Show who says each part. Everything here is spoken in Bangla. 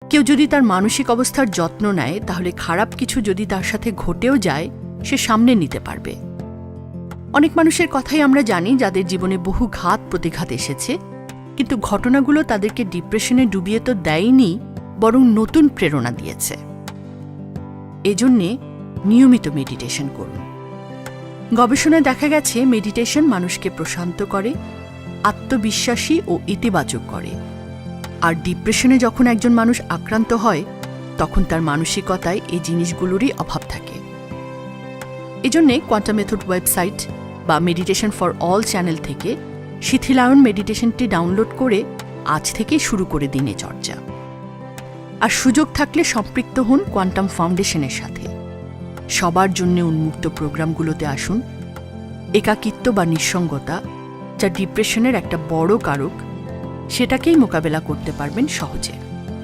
Speaker 1: কেউ যদি তার মানসিক অবস্থার যত্ন নেয়, তাহলে খারাপ কিছু যদি তার সাথে ঘটেও যায়, সে সামনে নিতে পারবে। অনেক মানুষের কথাই আমরা জানি যাদের জীবনে বহু ঘাত প্রতিঘাত এসেছে, কিন্তু ঘটনাগুলো তাদেরকে ডিপ্রেশনে ডুবিয়ে তো দেয়নি, বরং নতুন প্রেরণা দিয়েছে। এজন্যে নিয়মিত মেডিটেশন করুন। গবেষণায় দেখা গেছে মেডিটেশন মানুষকে প্রশান্ত করে, আত্মবিশ্বাসী ও ইতিবাচক করে। আর ডিপ্রেশনে যখন একজন মানুষ আক্রান্ত হয়, তখন তার মানসিকতায় এই জিনিসগুলোরই অভাব থাকে। এজন্যে কোয়ান্টাম মেথড ওয়েবসাইট বা মেডিটেশন ফর অল চ্যানেল থেকে শিথিলায়ন মেডিটেশনটি ডাউনলোড করে আজ থেকেই শুরু করে দিনে চর্চা। আর সুযোগ থাকলে সম্পৃক্ত হন কোয়ান্টাম ফাউন্ডেশনের সাথে। সবার জন্য উন্মুক্ত প্রোগ্রামগুলোতে আসুন। একাকিত্ব বা নিঃসঙ্গতা, যা ডিপ্রেশনের একটা বড় কারক, সেটাকেই মোকাবেলা করতে পারবেন সহজে।